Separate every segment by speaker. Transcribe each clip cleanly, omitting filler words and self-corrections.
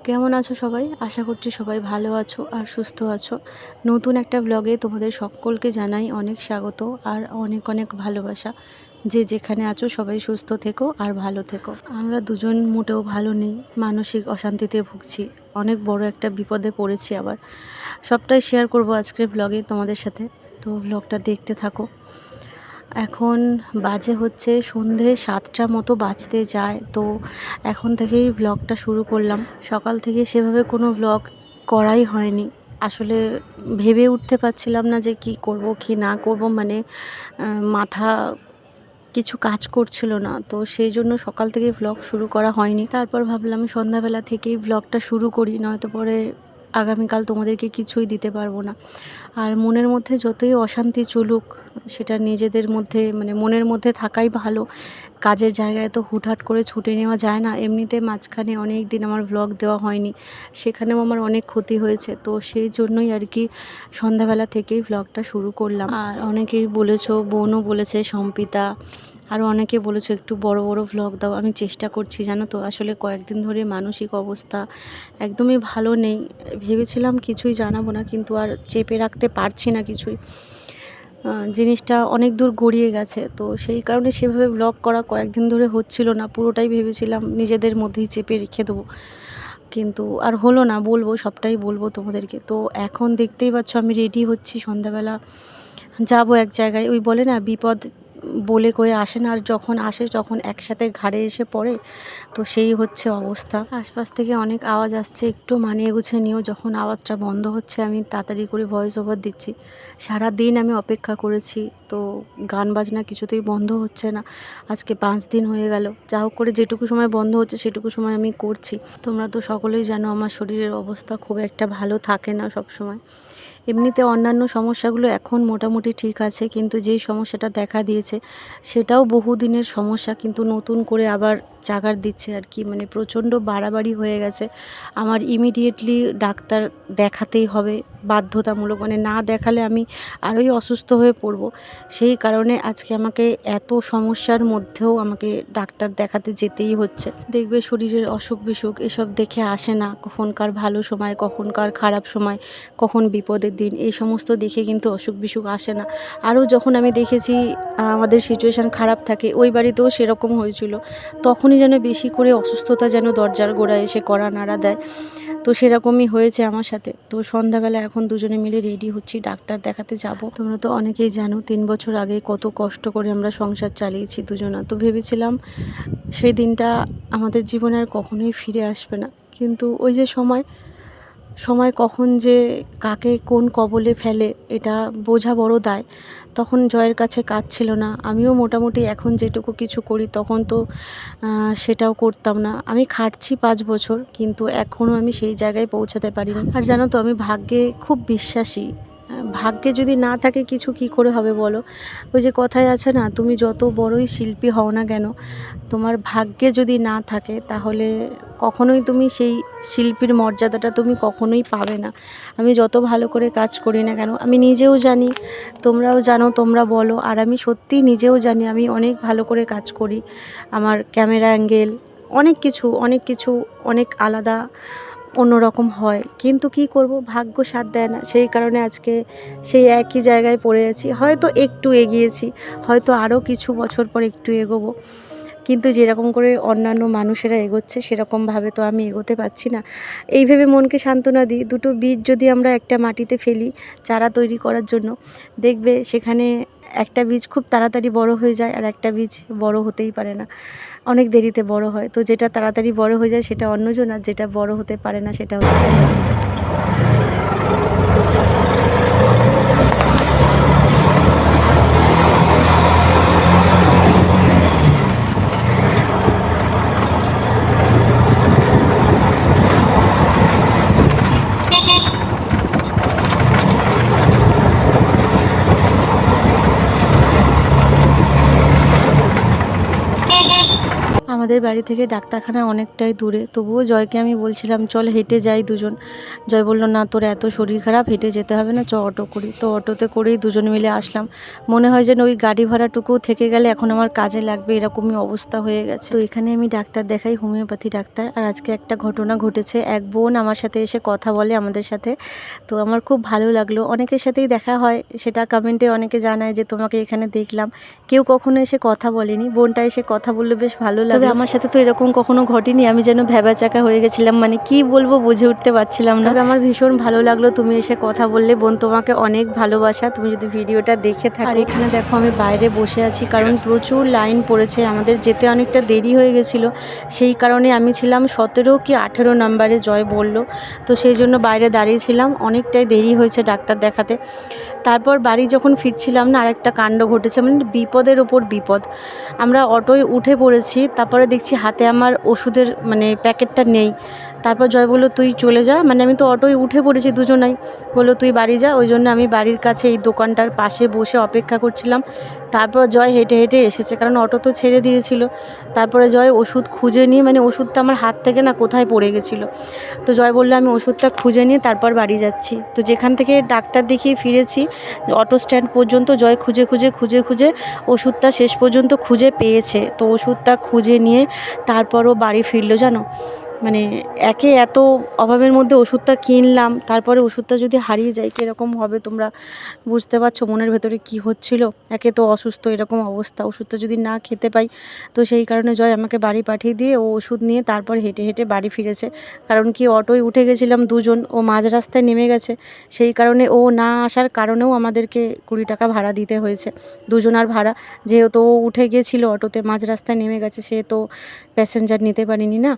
Speaker 1: কেমন আছো সবাই? আশা করছি সবাই ভালো আছো আর সুস্থ আছো। নতুন একটা ব্লগে তোমাদের সকলকে জানাই অনেক স্বাগত আর অনেক অনেক ভালোবাসা। যে যেখানে আছো সবাই সুস্থ থেকো আর ভালো থেকো। আমরা দুজন মোটেও ভালো নেই, মানসিক অশান্তিতে ভুগছি। অনেক বড় একটা বিপদে পড়েছি আবার। সবটাই শেয়ার করব আজকের ব্লগে তোমাদের সাথে। তো ব্লগটা দেখতে থাকো। এখন বাজে হচ্ছে সন্ধে 7টার মতো বাজতে যায়। তো এখন থেকেই ব্লগটা শুরু করলাম। সকাল থেকে সেভাবে কোনো ব্লগ করাই হয়নি। আসলে ভেবে উঠতে পারছিলাম না যে কি করব কি না করব, মানে মাথা কিছু কাজ করছিল না। তো সেই জন্য সকাল থেকে ব্লগ শুরু করা হয়নি। তারপর ভাবলাম সন্ধ্যাবেলা থেকেই ব্লগটা শুরু করি, নয়তো পরে আগামীকাল তোমাদেরকে কিছুই দিতে পারবো না। আর মনের মধ্যে যতই অশান্তি চলুক, সেটা নিজেদের মধ্যে মানে মনের মধ্যে থাকাই ভালো। কাজের জায়গায় তো হুটহাট করে ছুটে নেওয়া যায় না। এমনিতে মাঝখানে অনেক দিন আমার ব্লগ দেওয়া হয়নি, সেখানেও আমার অনেক ক্ষতি হয়েছে। তো সেই জন্যই আর কি সন্ধ্যাবেলা থেকেই ব্লগটা শুরু করলাম। আর অনেকেই বলেছো, বোনও বলেছে, সম্পিতা, আরও অনেকে বলেছো একটু বড় বড় ভ্লগ দাও। আমি চেষ্টা করছি, জানো তো, আসলে কয়েকদিন ধরে মানসিক অবস্থা একদমই ভালো নেই। ভেবেছিলাম কিছুই জানাবো না, কিন্তু আর চেপে রাখতে পারছি না কিছুই। জিনিসটা অনেক দূর গড়িয়ে গেছে। তো সেই কারণে সেভাবে ব্লগ করা কয়েকদিন ধরে হচ্ছিল না। পুরোটাই ভেবেছিলাম নিজেদের মধ্যেই চেপে রেখে দেবো, কিন্তু আর হলো না। বলবো, সবটাই বলবো তোমাদেরকে। তো এখন দেখতেই পাচ্ছ আমি রেডি হচ্ছি, সন্ধ্যাবেলা যাব এক জায়গায়। ওই বলে না, বিপদ বলে কয়ে আসে না, আর যখন আসে তখন একসাথে ঘাড়ে এসে পড়ে। তো সেই হচ্ছে অবস্থা। আশপাশ থেকে অনেক আওয়াজ আসছে, একটু মানিয়ে গুছিয়ে নিও। যখন আওয়াজটা বন্ধ হচ্ছে আমি তাড়াতাড়ি করে ভয়েস ওভার দিচ্ছি। সারা দিন আমি অপেক্ষা করেছি, তো গান বাজনা কিছুতেই বন্ধ হচ্ছে না। আজকে 5 দিন হয়ে গেল। যা হোক করে যেটুকু সময় বন্ধ হচ্ছে সেটুকু সময় আমি করছি। তোমরা তো সকলেই জানো আমার শরীরের অবস্থা খুব একটা ভালো থাকে না সব সময়। এমনিতে অন্যান্য সমস্যাগুলো এখন মোটামুটি ঠিক আছে, কিন্তু যেই সমস্যাটা দেখা দিয়েছে সেটাও বহুদিনের সমস্যা, কিন্তু নতুন করে আবার জাগার দিচ্ছে আর কি। মানে প্রচণ্ড বাড়াবাড়ি হয়ে গেছে। আমার ইমিডিয়েটলি ডাক্তার দেখাতেই হবে, বাধ্যতামূলক। মানে না দেখালে আমি আরোই অসুস্থ হয়ে পড়ব। সেই কারণে আজকে আমাকে এত সমস্যার মধ্যেও আমাকে ডাক্তার দেখাতে যেতেই হচ্ছে। দেখবে শরীরের অসুখ বিসুখ এসব দেখে আসে না, কখনকার ভালো সময়, কখনকার খারাপ সময়, কখন বিপদের দিন, এই সমস্ত দেখে কিন্তু অসুখ বিসুখ আসে না। আরও যখন আমি দেখেছি আমাদের সিচুয়েশান খারাপ থাকে, ওই বাড়িতেও সেরকম হয়েছিল। তখনই যেন বেশি করে অসুস্থতা যেন দরজার গোড়ায় এসে কড়া নাড়া দেয়। তো সেরকমই হয়েছে আমার সাথে। তো সন্ধ্যাবেলা এখন দুজনে মিলে রেডি হচ্ছি, ডাক্তার দেখাতে যাব। তোমরা তো অনেকেই জানো 3 বছর আগে কত কষ্ট করে আমরা সংসার চালিয়েছি দুজনা। তো ভেবেছিলাম সেই দিনটা আমাদের জীবনে আর কখনোই ফিরে আসবে না। কিন্তু ওই যে সময় সময় কখন যে কাকে কোন কবলে ফেলে এটা বোঝা বড় দায়। তখন জয়ের কাছে কাজ ছিল না। আমিও মোটামুটি এখন যেটুকু কিছু করি তখন তো সেটাও করতাম না। আমি খাটছি 5 বছর, কিন্তু এখনও আমি সেই জায়গায় পৌঁছাতে পারিনি। আর জানো তো, আমি ভাগ্যে খুব বিশ্বাসী। ভাগ্যে যদি না থাকে কিছু কি করে হবে বলো? ওই যে কথায় আছে না, তুমি যত বড়ই শিল্পী হও না কেন, তোমার ভাগ্যে যদি না থাকে তাহলে কখনোই তুমি সেই শিল্পীর মর্যাদাটা তুমি কখনোই পাবে না। আমি যত ভালো করে কাজ করি না কেন, আমি নিজেও জানি, তোমরাও জানো, তোমরা বলো, আর আমি সত্যিই নিজেও জানি আমি অনেক ভালো করে কাজ করি। আমার ক্যামেরা অ্যাঙ্গেল অনেক কিছু অনেক কিছু অনেক আলাদা অন্যরকম হয়, কিন্তু কি করব, ভাগ্য সাথ দেয় না। সেই কারণে আজকে সেই একই জায়গায় পড়ে আছি। হয়তো একটু এগিয়েছি, হয়তো আরও কিছু বছর পর একটু এগোবো, কিন্তু যেরকম করে অন্যান্য মানুষেরা এগোচ্ছে সেরকমভাবে তো আমি এগোতে পারছি না। এই ভেবে মনকে সান্ত্বনা দিই, দুটো বীজ যদি আমরা একটা মাটিতে ফেলি চারা তৈরি করার জন্য, দেখবে সেখানে একটা বীজ খুব তাড়াতাড়ি বড় হয়ে যায়, আর একটা বীজ বড় হতেই পারে না, অনেক দেরিতে বড় হয়। তো যেটা তাড়াতাড়ি বড় হয়ে যায় সেটা অন্যজন, আর যেটা বড় হতে পারে না সেটা হচ্ছে আমাদের বাড়ি থেকে ডাক্তারখানা অনেকটাই দূরে, তবুও জয়কে আমি বলছিলাম চল হেঁটে যাই দুজন। জয় বলল না, তোর এত শরীর খারাপ, হেঁটে যেতে হবে না, চ অটো করি। তো অটোতে করেই দুজন মিলে আসলাম। মনে হয় যেন ওই গাড়ি ভাড়াটুকু থেকে গেলে এখন আমার কাজে লাগবে, এরকমই অবস্থা হয়ে গেছে। তো এখানে আমি ডাক্তার দেখাই, হোমিওপ্যাথি ডাক্তার। আর আজকে একটা ঘটনা ঘটেছে, এক বোন আমার সাথে এসে কথা বলে আমাদের সাথে, তো আমার খুব ভালো লাগলো। অনেকের সাথেই দেখা হয়, সেটা কমেন্টে অনেকে জানায় যে তোমাকে এখানে দেখলাম, কেউ কখনো এসে কথা বলেনি। বোনটা এসে কথা বললে বেশ ভালো লাগে। তবে আমার সাথে তো এরকম কখনো ঘটেনি, আমি যেন ভ্যাবাচাকা হয়ে গেছিলাম, মানে কি বলবো বুঝে উঠতে পারছিলাম না। তবে আমার ভীষণ ভালো লাগলো তুমি এসে কথা বললে। বোন, তোমাকে অনেক ভালোবাসা, তুমি যদি ভিডিওটা দেখে থাকো। আর এখানে দেখো আমি বাইরে বসে আছি, কারণ প্রচুর লাইন পড়েছে, আমাদের যেতে অনেকটা দেরি হয়ে গেছিলো। সেই কারণে আমি ছিলাম 17 কি 18 নাম্বারে, জয় বলল। তো সেই জন্য বাইরে দাঁড়িয়েছিলাম, অনেকটাই দেরি হয়েছে ডাক্তার দেখাতে। তারপর বাড়ি যখন ফিরছিলাম না, আরেকটা কাণ্ড ঘটেছে, মানে বিপদের ওপর বিপদ। আমরা অটোয় উঠে পড়েছি, তারপরে দেখছি হাতে আমার ওষুধের মানে প্যাকেটটা নেই। তারপর জয় বললো তুই চলে যা, মানে আমি তো অটোয় উঠে পড়েছি দুজনাই, বললো তুই বাড়ি যা। ওই জন্য আমি বাড়ির কাছে এই দোকানটার পাশে বসে অপেক্ষা করছিলাম। তারপর জয় হেঁটে হেঁটে এসেছে, কারণ অটো তো ছেড়ে দিয়েছিল। তারপরে জয় ওষুধ খুঁজে নিয়ে, মানে ওষুধটা আমার হাত থেকে না কোথায় পড়ে গেছিলো, তো জয় বললো আমি ওষুধটা খুঁজে নিয়ে তারপর বাড়ি যাচ্ছি। তো যেখান থেকে ডাক্তার দেখিয়ে ফিরেছি অটো স্ট্যান্ড পর্যন্ত জয় খুঁজে খুঁজে খুঁজে খুঁজে ওষুধটা শেষ পর্যন্ত খুঁজে পেয়েছে। তো ওষুধটা খুঁজে নিয়ে তারপরও বাড়ি ফিরলো জানো। মানে একে এত অভাবের মধ্যে ওষুধটা কিনলাম, তারপরে ওষুধটা যদি হারিয়ে যায় কীরকম হবে তোমরা বুঝতে পারছো মনের ভেতরে কি হচ্ছিল। একে তো অসুস্থ, এরকম অবস্থা, ওষুধটা যদি না খেতে পাই। তো সেই কারণে জয় আমাকে বাড়ি পাঠিয়ে দিয়ে ও ওষুধ নিয়ে তারপর হেঁটে হেঁটে বাড়ি ফিরেছে। কারণ কি অটোয় উঠে গেছিলাম দুজন, ও মাঝ রাস্তায় নেমে গেছে, সেই কারণে ও না আসার কারণেও আমাদেরকে 20 টাকা ভাড়া দিতে হয়েছে, দুজনার ভাড়া। যেহেতু ও উঠে গিয়েছিল অটোতে, মাঝ রাস্তায় নেমে গেছে, সে তো প্যাসেঞ্জার নিতে পারিনি না।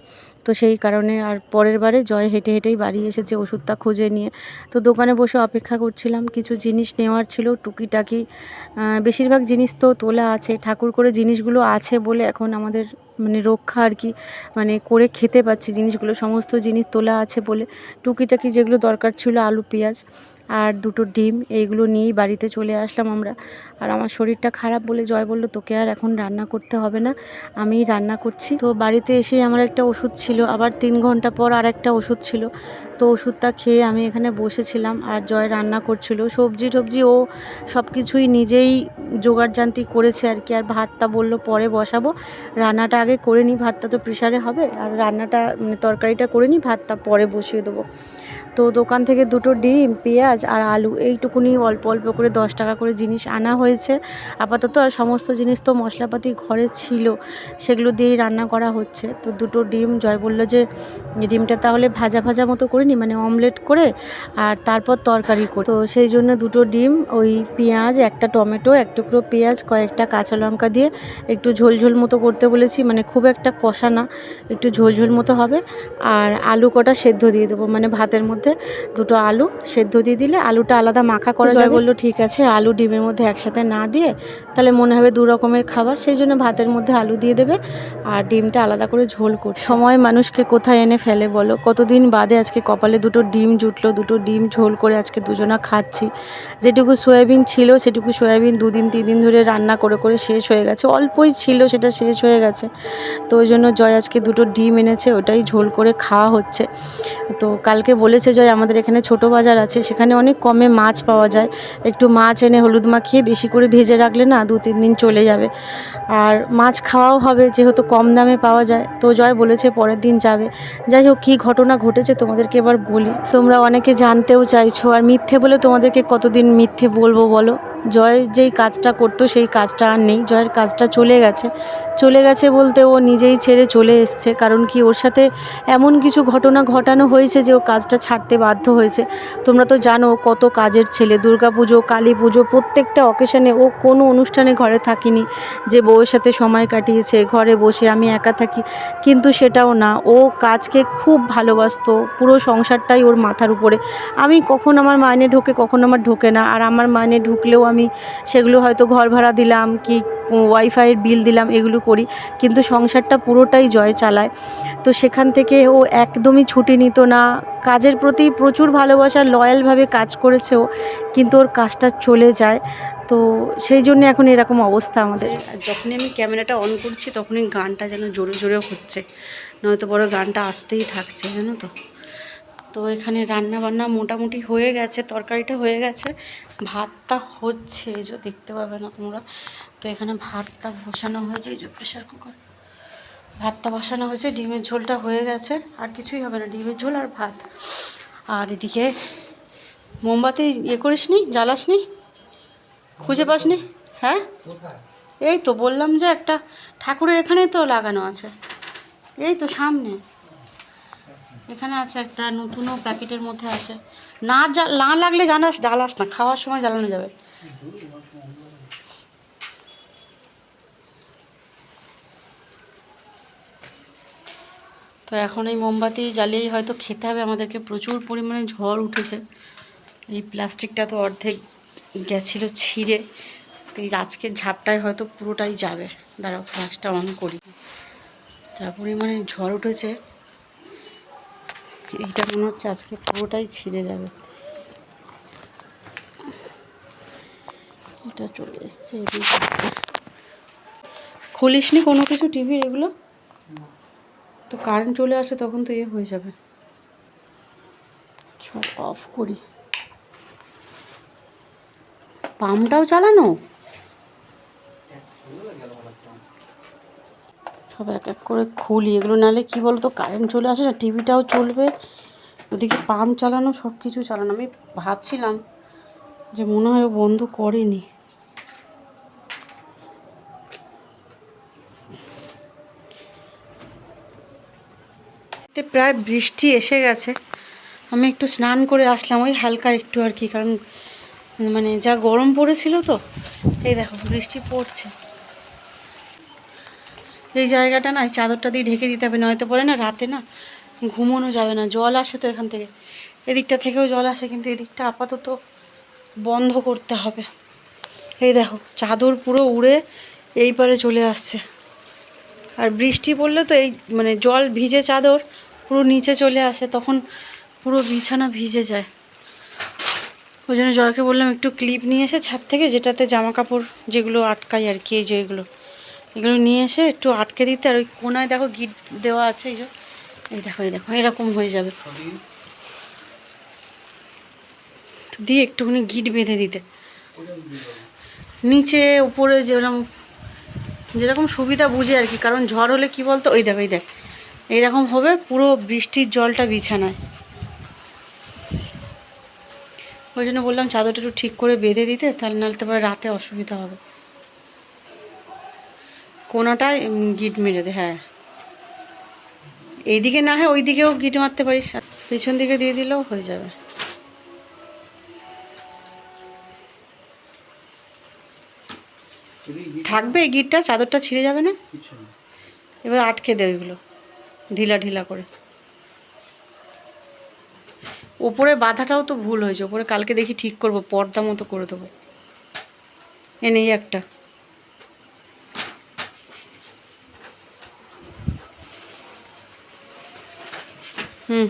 Speaker 1: তো সেই কারণে আর পরের বারে জয় হেঁটে হেঁটেই বাড়ি এসেছে ওষুধটা খুঁজে নিয়ে। তো দোকানে বসে অপেক্ষা করছিলাম, কিছু জিনিস নেওয়ার ছিল টুকিটাকি। বেশিরভাগ জিনিস তো তোলা আছে, ঠাকুর করে জিনিসগুলো আছে বলে এখন আমাদের মানে রক্ষা আর কি, মানে করে খেতে পাচ্ছি জিনিসগুলো, সমস্ত জিনিস তোলা আছে বলে। টুকিটাকি যেগুলো দরকার ছিল, আলু পেঁয়াজ আর 2টো ডিম, এইগুলো নিয়েই বাড়িতে চলে আসলাম আমরা। আর আমার শরীরটা খারাপ বলে জয় বলল তোকে আর এখন রান্না করতে হবে না, আমিই রান্না করছি। তো বাড়িতে এসেই আমার একটা ওষুধ ছিল, আবার 3 ঘন্টা পর আর একটা ওষুধ ছিল। তো ওষুধটা খেয়ে আমি এখানে বসেছিলাম, আর জয় রান্না করছিল সবজি টবজি, ও সব কিছুই নিজেই জোগাড়জান্তি করেছে আর কি। আর ভাতটা বললো পরে বসাবো, রান্নাটা আগে করে নিই, ভাতটা তো প্রেশারে হবে, আর রান্নাটা মানে তরকারিটা করে নিই, ভাতটা পরে বসিয়ে দেবো। তো দোকান থেকে 2টো ডিম, পেঁয়াজ আর আলু, এইটুকুনি অল্প অল্প করে 10 টাকা করে জিনিস আনা হয়েছে আপাতত। আর সমস্ত জিনিস তো মশলাপাতি ঘরে ছিল, সেগুলো দিয়েই রান্না করা হচ্ছে। তো 2টো ডিম, জয় বলল যে ডিমটা তাহলে ভাজা ভাজা মতো করে নিই, মানে অমলেট করে, আর তারপর তরকারি করি। তো সেই জন্য 2টো ডিম, ওই পেঁয়াজ, একটা টমেটো, এক টুকরো পেঁয়াজ, কয়েকটা কাঁচা লঙ্কা দিয়ে একটু ঝোল ঝোল মতো করতে বলেছি, মানে খুব একটা কষা না, একটু ঝোল ঝোল মতো হবে। আর আলু কটা সেদ্ধ দিয়ে দেবো, মানে ভাতের মধ্যে 2টো আলু সেদ্ধ দিয়ে দিলে আলুটা আলাদা মাখা করা যায়। বললো ঠিক আছে, আলু ডিমের মধ্যে একসাথে না দিয়ে তাহলে মনে হবে 2 রকমের খাবার, সেই জন্য ভাতের মধ্যে আলু দিয়ে দেবে আর ডিমটা আলাদা করে ঝোল করছে। সময় মানুষকে কোথায় এনে ফেলে বলো, কতদিন বাদে আজকে কপালে 2টো ডিম জুটলো, 2টো ডিম ঝোল করে আজকে দুজনা খাচ্ছি। যেটুকু সয়াবিন ছিল সেটুকু সয়াবিন 2 দিন 3 দিন ধরে রান্না করে করে শেষ হয়ে গেছে, অল্পই ছিল সেটা শেষ হয়ে গেছে। তো ওই জন্য জয় আজকে 2টো ডিম এনেছে, ওটাই ঝোল করে খাওয়া হচ্ছে। তো কালকে বলেছে জয় আমাদের এখানে ছোট বাজার আছে, সেখানে অনেক কমে মাছ পাওয়া যায়, একটু মাছ এনে হলুদ মাখিয়ে বেশি করে ভেজে রাখলে না 2-3 দিন চলে যাবে, আর মাছ খাওয়াও হবে যেহেতু কম দামে পাওয়া যায়। তো জয় বলেছে পরের দিন যাবে। যাই হোক, কী ঘটনা ঘটেছে তোমাদেরকে এবার বলি, তোমরা অনেকে জানতেও চাইছো, আর মিথ্যে বলে তোমাদেরকে কতদিন মিথ্যে বলবো বলো। জয় যেই কাজটা করতো সেই কাজটা আর নেই, জয়ের কাজটা চলে গেছে। চলে গেছে বলতে ও নিজেই ছেড়ে চলে এসছে, কারণ কি ওর সাথে এমন কিছু ঘটনা ঘটানো হয়েছে যে ও কাজটা ছাড়তে বাধ্য হয়েছে। তোমরা তো জানো কত কাজের ছেলে, দুর্গাপুজো, কালী পুজো, প্রত্যেকটা অকেশনে ও কোনো অনুষ্ঠানে ঘরে থাকিনি যে বউয়ের সাথে সময় কাটিয়েছে ঘরে বসে আমি একা থাকি, কিন্তু সেটাও না, ও কাজকে খুব ভালোবাসতো, পুরো সংসারটাই ওর মাথার উপরে। আমি কখন আমার মাইনে ঢোকে কখন আমার ঢোকে না, আর আমার মাইনে ঢুকলেও আমি সেগুলো হয়তো ঘর ভাড়া দিলাম কি ওয়াইফাইয়ের বিল দিলাম, এগুলো করি, কিন্তু সংসারটা পুরোটাই জয় চালায়। তো সেখান থেকে ও একদমই ছুটি নিত না, কাজের প্রতি প্রচুর ভালোবাসা, লয়ালভাবে কাজ করেছে ও, কিন্তু ওর কাজটা চলে যায়। তো সেই জন্য এখন এরকম অবস্থা আমাদের। যখনই আমি ক্যামেরাটা অন করছি তখনই গানটা যেন জোরে জোরে হচ্ছে, নয়তো বড় গানটা আসতেই থাকছে, জানো তো। তো এখানে রান্না বান্না মোটামুটি হয়ে গেছে, তরকারিটা হয়ে গেছে, ভাতটা হচ্ছে, এই যে দেখতে পাবে না তোমরা। তো এখানে ভাতটা বসানো হয়েছে, এই যে প্রেশার কুকার, ভাতটা বসানো হয়েছে, ডিমের ঝোলটা হয়ে গেছে, আর কিছুই হবে না, ডিমের ঝোল আর ভাত। আর এদিকে মোমবাতি করিস নি, জ্বালাস নি, খুঁজে পাস নি? হ্যাঁ, এই তো বললাম যে একটা ঠাকুরের এখানেই তো লাগানো আছে, এই তো সামনে এখানে আছে একটা, নতুনও প্যাকেটের মধ্যে আছে। না লাগলে জ্বালাস না, খাওয়ার সময় জ্বালানো যাবে। তো এখন এই মোমবাতি জ্বালিয়েই হয়তো খেতে হবে আমাদেরকে। প্রচুর পরিমাণে ঝড় উঠেছে, এই প্লাস্টিকটা তো অর্ধেক গেছিলো ছিঁড়ে, তো এই আজকের ঝাপটায় হয়তো পুরোটাই যাবে। দাঁড়াও ফ্ল্যাশটা অন করি, যা পরিমাণে ঝড় উঠেছে এইটা মনে হচ্ছে আজকে পুরোটাই ছিঁড়ে যাবে। এটা চলে এসছে, খুলিস নি কোনো কিছু টিভির এগুলো? তো কারেন্ট চলে আসে তখন তো হয়ে যাবে। সব অফ করি, পাম্পটাও চালানো, সব এক এক করে খুলি এগুলো, নাহলে কী বলতো কারেন্ট চলে আসে না, টিভিটাও চলবে, ওদিকে পাম্প চালানো, সব কিছু চালানো। আমি ভাবছিলাম যে মনে হয় ও বন্ধ করেনি। প্রায় বৃষ্টি এসে গেছে, আমি একটু স্নান করে আসলাম, ওই হালকা একটু আর কি, কারণ মানে যা গরম পড়েছিল তো। এই দেখো বৃষ্টি পড়ছে, এই জায়গাটা না চাদরটা দিয়ে ঢেকে দিতে হবে, নয়তো পরে না রাতে না ঘুমোনো যাবে না। জল আসে তো এখান থেকে, এদিকটা থেকেও জল আসে, কিন্তু এদিকটা আপাতত বন্ধ করতে হবে। এই দেখো চাদর পুরো উড়ে এই পারে চলে আসছে, আর বৃষ্টি পড়লে তো এই মানে জল ভিজে চাদর পুরো নিচে চলে আসে, তখন পুরো বিছানা ভিজে যায়। ওই জন্য জয়কে বললাম একটু ক্লিপ নিয়ে এসে ছাদ থেকে, যেটাতে জামা কাপড় যেগুলো আটকাই আর কি, এই যে এগুলো নিয়ে এসে একটু আটকে দিতে। আর ওই কোনায় দেখো গিট দেওয়া আছে, এই দেখো এরকম হয়ে যাবে, দিয়ে একটুখানি গিট বেঁধে দিতে, নিচে উপরে যেরকম সুবিধা বুঝে আর কি। কারণ ঝড় হলে কি বলতো, ওই দেখ এইরকম হবে পুরো বৃষ্টির জলটা বিছানায়। ওই জন্য বললাম চাদরটা একটু ঠিক করে বেঁধে দিতে, তাহলে নাহলে তো রাতে অসুবিধা হবে। কোনাটায় গিট মেরে দে, হ্যাঁ, এইদিকে না হয় ওই দিকেও গিট মারতে পারিস, পেছন দিকে দিয়ে দিলেও হয়ে যাবে। থাকবে এই গিটটা, চাদরটা ছিঁড়ে যাবে না। এবার আটকে দে ওইগুলো ঢিলা ঢিলা করে। ওপরে বাঁধাটাও তো ভুল হয়েছে, ওপরে কালকে দেখি ঠিক করব, পর্দা মতো করে দেবো। নেই একটা, হুম,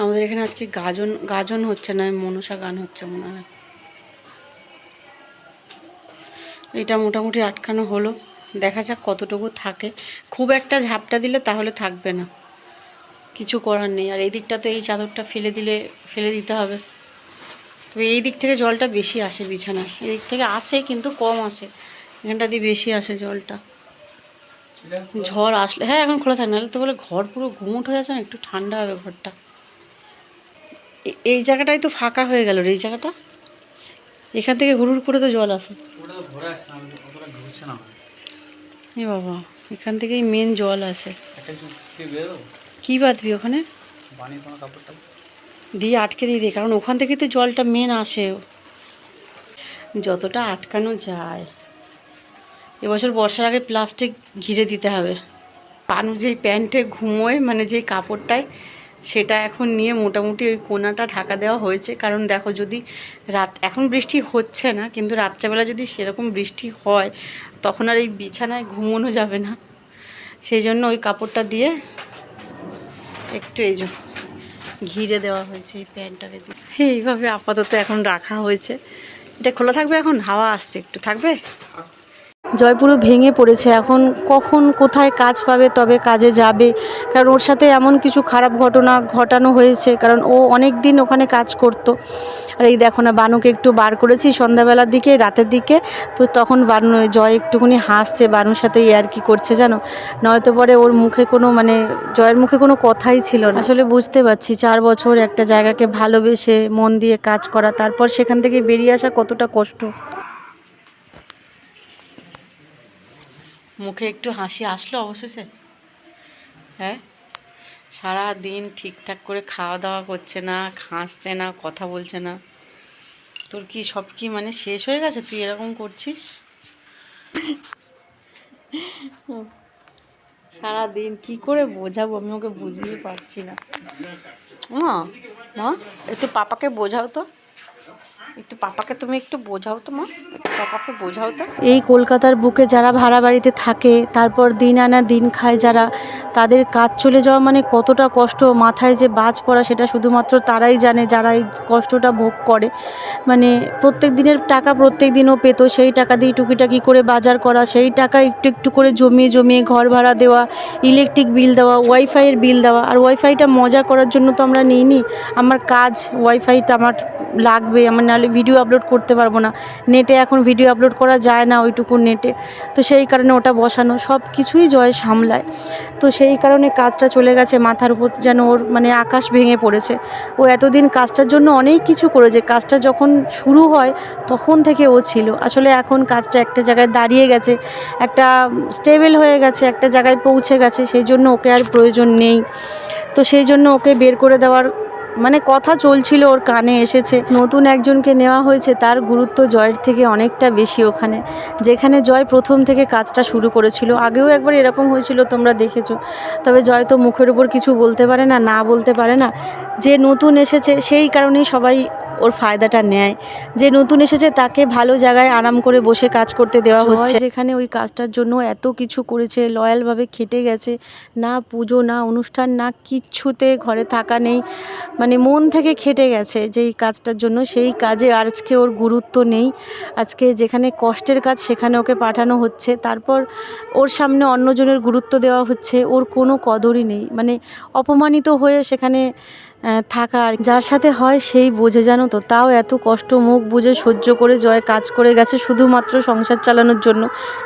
Speaker 1: আমাদের এখানে আজকে গাজন হচ্ছে না, মনসা গান হচ্ছে মনে হয়। এটা মোটামুটি আটকানো হলো, দেখা যাক কতটুকু থাকে। খুব একটা ঝাপটা দিলে তাহলে থাকবে না, কিছু করার নেই। আর এই দিকটা তো এই চাদরটা ফেলে দিতে হবে। তবে এই দিক থেকে জলটা বেশি আসে বিছানায়, এই দিক থেকে আসে কিন্তু কম আসে, এখানটা দিয়ে বেশি আসে জলটা। ঝড় আসলে, হ্যাঁ এখন খোলা থাকে, নাহলে তো বলে ঘর পুরো ঘুমট হয়ে আছে না, একটু ঠান্ডা হবে ঘরটা। এই জায়গাটাই তো ফাঁকা হয়ে গেল রে, এই জায়গাটা, এখান থেকে হুড় করে তো জল আসে। এ বাবা, এখান থেকেই মেন জল আসে। কি বাঁধবি ওখানে? দিয়ে আটকে দিয়ে দিই, কারণ ওখান থেকে তো জলটা মেন আসে, যতটা আটকানো যায়। এবছর বর্ষার আগে প্লাস্টিক ঘিরে দিতে হবে। পানু যেই প্যান্টে ঘুমোয়, মানে যেই কাপড়টায়, সেটা এখন নিয়ে মোটামুটি ওই কোনাটা ঢাকা দেওয়া হয়েছে। কারণ দেখো, যদি এখন বৃষ্টি হচ্ছে না, কিন্তু রাত্রেবেলা যদি সেরকম বৃষ্টি হয় তখন আর এই বিছানায় ঘুমোনো যাবে না। সেই জন্য ওই কাপড়টা দিয়ে একটু এই জন্য ঘিরে দেওয়া হয়েছে এই প্যান্টটাকে দিয়ে। এইভাবে আপাতত এখন রাখা হয়েছে। এটা খোলা থাকবে, এখন হাওয়া আসছে, একটু থাকবে। জয় পুরো ভেঙে পড়েছে এখন, কখন কোথায় কাজ পাবে তবে কাজে যাবে। কারণ ওর সাথে এমন কিছু খারাপ ঘটনা ঘটানো হয়েছে, কারণ ও অনেক দিন ওখানে কাজ করতো। আর এই দেখো না, বানুকে একটু বার করেছি সন্ধ্যাবেলার দিকে, রাতের দিকে, তো তখন জয় একটুখানি হাসছে, বানুর সাথে আর কি করছে জানো। নয়তো পরে ওর মুখে কোনো, মানে জয়ের মুখে কোনো কথাই ছিল না। আসলে বুঝতে পারছি 4 বছর একটা জায়গাকে ভালোবেসে মন দিয়ে কাজ করা, তারপর সেখান থেকে বেরিয়ে আসা কতটা কষ্ট। মুখে একটু হাসি আসলো অবশেষে। হ্যাঁ, সারা দিন ঠিকঠাক করে খাওয়া দাওয়া করছে না, হাসছে না, কথা বলছে না। তোর কি সব কি মানে শেষ হয়ে গেছে, তুই এরকম করছিস? সারা দিন কি করে বোঝাবো, আমি ওকে বুঝিয়ে পারছি না। মা, মা একটু পাপাকে বোঝাও তো, একটু পাপাকে তুমি একটু বোঝাও তো মা, একটু পাপাকে বোঝাও তো। এই কলকাতার বুকে যারা ভাড়া বাড়িতে থাকে, তারপর দিন আনা দিন খায় যারা, তাদের কাজ চলে যাওয়া মানে কতটা কষ্ট, মাথায় যে বাজ পড়া সেটা শুধুমাত্র তারাই জানে যারা এই কষ্টটা ভোগ করে। মানে প্রত্যেক দিনের টাকা প্রত্যেক দিনও পেতো, সেই টাকা দিয়ে টুকিটাকি করে বাজার করা, সেই টাকা একটু একটু করে জমিয়ে জমিয়ে ঘর ভাড়া দেওয়া, ইলেকট্রিক বিল দেওয়া, ওয়াইফাইয়ের বিল দেওয়া। আর ওয়াইফাইটা মজা করার জন্য তো আমরা নিইনি, আমার কাজ, ওয়াইফাইটা আমার লাগবে, আমার নাহলে ভিডিও আপলোড করতে পারবো না। নেটে এখন ভিডিও আপলোড করা যায় না ওইটুকু নেটে, তো সেই কারণে ওটা বসানো, সব কিছুই জয় সামলায়। তো সেই কারণে কাজটা চলে গেছে মাথার উপর, যেন ওর মানে আকাশ ভেঙে পড়েছে। ও এতদিন কাজটার জন্য অনেক কিছু করেছে, কাজটা যখন শুরু হয় তখন থেকে ও ছিল। আসলে এখন কাজটা একটা জায়গায় দাঁড়িয়ে গেছে, একটা স্টেবল হয়ে গেছে, একটা জায়গায় পৌঁছে গেছে, সেই জন্য ওকে আর প্রয়োজন নেই। তো সেই জন্য ওকে বের করে দেওয়ার মানে কথা চলছিল, ওর কানে এসেছে। নতুন একজনকে নেওয়া হয়েছে, তার গুরুত্ব জয়ের থেকে অনেকটা বেশি ওখানে, যেখানে জয় প্রথম থেকে কাজটা শুরু করেছিল। আগেও একবার এরকম হয়েছিল, তোমরা দেখেছো। তবে জয় তো মুখের উপর কিছু বলতে পারে না, না বলতে পারে না। যে নতুন এসেছে সেই কারণেই সবাই ওর ফায়দাটা নেয়। যে নতুন এসেছে তাকে ভালো জায়গায় আরাম করে বসে কাজ করতে দেওয়া হচ্ছে, যেখানে ওই কাজটার জন্য এত কিছু করেছে, লয়ালভাবে খেটে গেছে। না পুজো, না অনুষ্ঠান, না কিচ্ছুতে ঘরে থাকা নেই, মানে মন থেকে খেটে গেছে যেই কাজটার জন্য, সেই কাজে আজকে ওর গুরুত্ব নেই। আজকে যেখানে কষ্টের কাজ সেখানে ওকে পাঠানো হচ্ছে, তারপর ওর সামনে অন্যজনের গুরুত্ব দেওয়া হচ্ছে, ওর কোনো কদরই নেই। মানে অপমানিত হয়ে সেখানে থাকা, আর যার সাথে হয় সেই বোঝে, জানো তো। তাও এত কষ্ট মুখ বুঝে সহ্য করে জয় কাজ করে গেছে শুধুমাত্র সংসার চালানোর জন্য।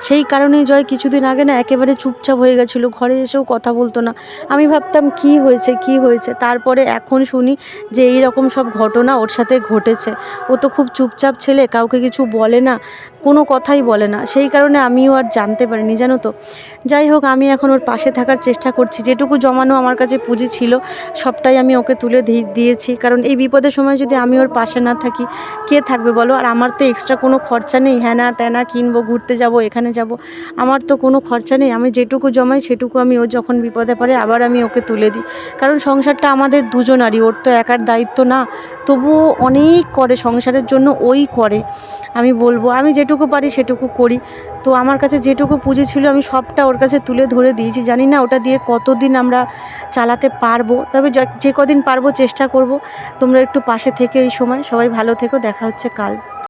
Speaker 1: সেই কারণেই জয় কিছুদিন আগে না একেবারে চুপচাপ হয়ে গেছিলো, ঘরে এসেও কথা বলতো না। আমি ভাবতাম কি হয়েছে কি হয়েছে, তারপরে এখন শুনি যে এই রকম সব ঘটনা ওর সাথে ঘটেছে। ও তো খুব চুপচাপ ছেলে, কাউকে কিছু বলে না, কোনো কথাই বলে না। সেই কারণে আমিও আর জানতে পারিনি, জানো তো। যাই হোক, আমি এখন ওর পাশে থাকার চেষ্টা করছি, যেটুকু জমানো আমার কাছে পুঁজি ছিল সবটাই আমি ওকে তুলে দিয়েছি। কারণ এই বিপদের সময় যদি আমি ওর পাশে না থাকি, কে থাকবে বলো। আর আমার তো এক্সট্রা কোনো খরচা নেই, হ্যাঁ না ত্যানা কিনবো, ঘুরতে যাব, এখানে যাব, আমার তো কোনো খরচা নেই। আমি যেটুকু জমাই সেটুকু আমি ও যখন বিপদে পড়ে আবার আমি ওকে তুলে দিই। কারণ সংসারটা আমাদের দুজনারই, ওর তো একার দায়িত্ব না। তবুও অনেক করে সংসারের জন্য, ওই করে। আমি বলবো আমি যেটুকু পারি সেটুকু করি। তো আমার কাছে যেটুকু পুঁজি ছিল আমি সবটা ওর কাছে তুলে ধরে দিয়েছি। জানি না ওটা দিয়ে কতদিন আমরা চালাতে পারবো, তবে যে কদিন পারবো চেষ্টা করব। তোমরা একটু পাশে থেকে এই সময় সবাই ভালো থেকো, দেখা হচ্ছে কাল।